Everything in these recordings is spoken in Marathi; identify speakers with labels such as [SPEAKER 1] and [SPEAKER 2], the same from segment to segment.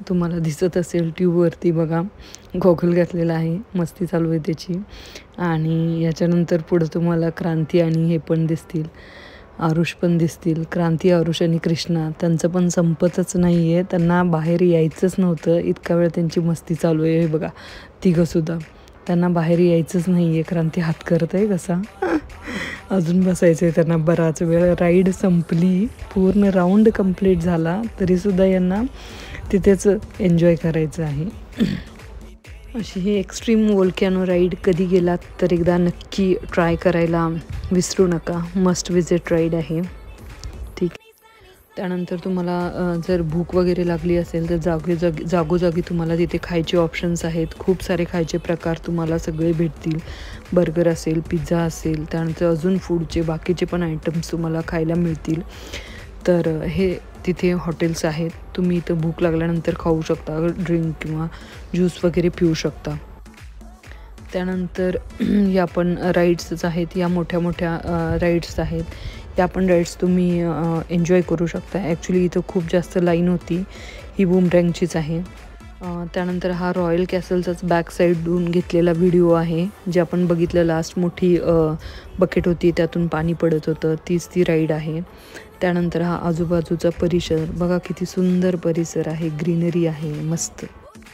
[SPEAKER 1] तुम्हाला दिसत असेल ट्यूबवरती बघा, गॉगल घातलेला आहे, मस्ती चालू आहे त्याची. आणि याच्यानंतर पुढं तुम्हाला क्रांती आणि हे पण दिसतील, आरुष पण दिसतील. क्रांती, आरुष आणि कृष्णा त्यांचं पण संपतच नाही आहे, त्यांना बाहेर यायचंच नव्हतं, इतका वेळ त्यांची मस्ती चालू आहे. हे बघा तिघंसुद्धा, त्यांना बाहेर यायचंच नाही आहे. क्रांती हात करत आहे कसा, अजून बसायचं आहे त्यांना बराच वेळ. राईड संपली, पूर्ण राऊंड कंप्लीट झाला, तरीसुद्धा यांना तिथेच एन्जॉय करायचं आहे. अशी ही एक्स्ट्रीम वोल्कॅनो राईड कधी गेलात तर एकदा नक्की ट्राय करायला विसरू नका. मस्ट विजिट राईड आहे. ठीक. त्यानंतर तुम्हाला जर भूक वगैरे लागली असेल तर जागोजागी तुम्हाला तिथे खायचे ऑप्शन्स आहेत. खूप सारे खायचे प्रकार तुम्हाला सगळे भेटतील. बर्गर असेल, पिझ्झा असेल, त्यानंतर अजून फूडचे बाकीचे पण आयटम्स तुम्हाला खायला मिळतील. तर हे तिथे हॉटेल्स आहेत, तुम्ही इथं भूक लागल्यानंतर खाऊ शकता, ड्रिंक किंवा ज्यूस वगैरे पिऊ शकता. त्यानंतर या पण राईड्सच आहेत, या मोठ्या मोठ्या राईड्स आहेत. या पण राईड्स तुम्ही एन्जॉय करू शकता. ॲक्च्युली इथं खूप जास्त लाईन होती, ही बूमरँगचीच आहे. त्यानंतर हा रॉयल कॅसलचाच बॅक साईडून घेतलेला व्हिडिओ आहे, जे आपण बघितलं लास्ट. मोठी बकेट होती, त्यातून पाणी पडत होतं, तीच ती राईड आहे. त्यानंतर हा आजूबाजूचा परिसर बघा, किती सुंदर परिसर आहे, ग्रीनरी आहे, मस्त.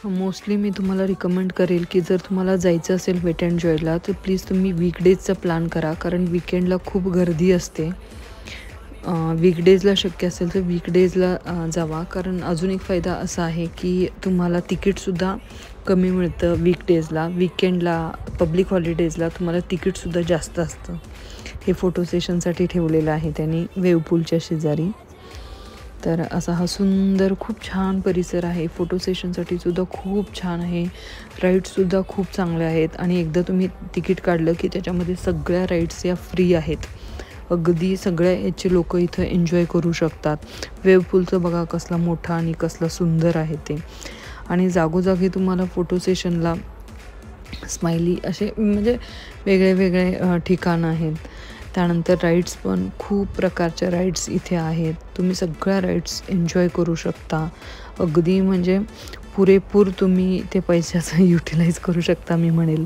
[SPEAKER 1] मोस्टली मी तुम्हाला रिकमेंड करेल की जर तुम्हाला जायचं असेल वेट अँड जॉयला तर प्लीज तुम्ही वीकडेजचा प्लॅन करा, कारण विकेंडला खूप गर्दी असते. वीकडेजला शक्य असेल तर वीकडेजला जावा, कारण अजून एक फायदा असा आहे की तुम्हाला तिकीटसुद्धा कमी मिळतं वीकडेजला. विकेंडला, पब्लिक हॉलिडेजला तुम्हाला तिकीटसुद्धा जास्त असतं. हे फोटो सेशनसाठी ठेवलेलं आहे त्यांनी वेवपूलच्या शेजारी. तर असा हा सुंदर खूप छान परिसर आहे. फोटो सेशनसाठी सुद्धा खूप छान आहे. राईड्ससुद्धा खूप चांगले आहेत. आणि एकदा तुम्ही तिकीट काढलं की त्याच्यामध्ये सगळ्या राईड्स या फ्री आहेत. अगदी सगळ्या याचे लोक इथं एन्जॉय करू शकतात. वेवपूलचं बघा कसला मोठा आणि कसला सुंदर आहे ते. आणि जागोजागी तुम्हाला फोटो सेशनला स्माइली असे म्हणजे वेगळे वेगळे ठिकाणं आहेत. त्यानंतर राईड्स पण खूप प्रकारच्या राईड्स इथे आहेत. तुम्ही सगळ्या राईड्स एन्जॉय करू शकता. अगदी म्हणजे पुरेपूर तुम्ही ते पैशाचं युटिलाइज करू शकता मी म्हणेल.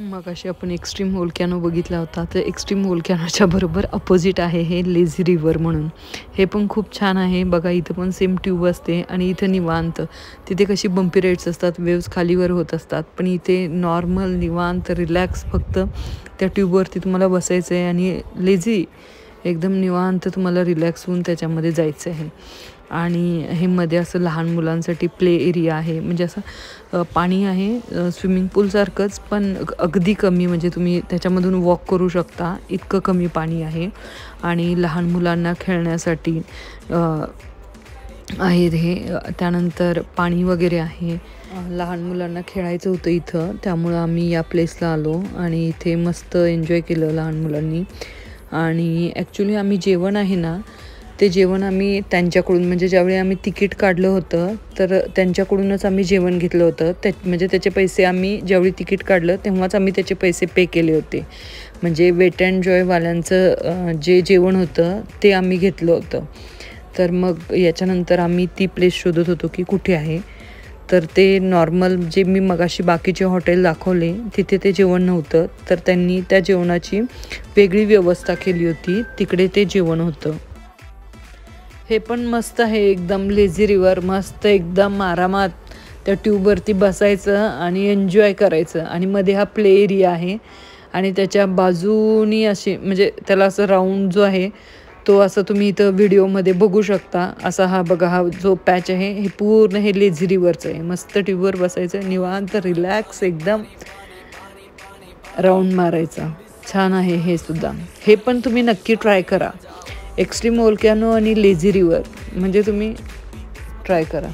[SPEAKER 1] मग अशी आपण एक्स्ट्रीम वोल्कॅनो बघितला होता, तर एक्स्ट्रीम वोल्कॅनोच्या बरोबर अपोजिट आहे हे लेझी रिव्हर म्हणून. हे पण खूप छान आहे बघा. इथं पण सेम ट्यूब असते आणि इथं निवांत. तिथे कशी बंपी राईड्स असतात, वेव्स खालीवर होत असतात, पण इथे नॉर्मल निवांत रिलॅक्स फक्त त्या ट्यूबवरती तुम्हाला बसायचं आहे आणि लेझी एकदम निवांत तुम्हाला रिलॅक्स होऊन त्याच्यामध्ये जायचं आहे. आणि हे मध्ये असं लहान मुलांसाठी प्ले एरिया आहे, म्हणजे असं पाणी आहे स्विमिंग पूलसारखंच, पण अगदी कमी, म्हणजे तुम्ही त्याच्यामधून वॉक करू शकता, इतकं कमी पाणी आहे. आणि लहान मुलांना खेळण्यासाठी आहे हे. त्यानंतर पाणी वगैरे आहे. लहान मुलांना खेळायचं होतं इथं, त्यामुळं आम्ही या प्लेसला आलो आणि इथे मस्त एन्जॉय केलं लहान मुलांनी. आणि ॲक्च्युली आम्ही जेवण आहे ना, ते जेवण आम्ही त्यांच्याकडून, म्हणजे ज्यावेळी आम्ही तिकीट काढलं होतं तर त्यांच्याकडूनच आम्ही जेवण घेतलं होतं. म्हणजे त्याचे पैसे आम्ही ज्यावेळी तिकीट काढलं तेव्हाच आम्ही त्याचे पैसे पे केले होते. म्हणजे वेट अँड जॉयवाल्यांचं जे जेवण होतं ते आम्ही घेतलं होतं. तर मग याच्यानंतर आम्ही ती प्लेस शोधत होतो की कुठे आहे. तर ते नॉर्मल जे मी मगाशी बाकीचे हॉटेल दाखवले तिथे ते जेवण नव्हतं, तर त्यांनी त्या जेवणाची वेगळी व्यवस्था केली होती, तिकडे ते जेवण होतं. हे पण मस्त आहे एकदम. लेझी रिव्हर मस्त एकदम आरामात त्या ट्यूबवरती बसायचं आणि एन्जॉय करायचं. आणि मध्ये हा प्ले एरिया आहे आणि त्याच्या बाजूनी असे म्हणजे त्याला असं राऊंड जो आहे तो असं तुम्ही इथं व्हिडिओमध्ये बघू शकता. असा हा बघा, हा जो पॅच आहे हे पूर्ण हे लेझी रिव्हरचं आहे. मस्त ट्यूबवर बसायचं, निवांत रिलॅक्स एकदम राऊंड मारायचा. छान आहे हे सुद्धा. हे पण तुम्ही नक्की ट्राय करा. एक्स्ट्रीम वोल्कॅनो आणि लेझी रिव्हर म्हणजे तुम्ही ट्राय करा.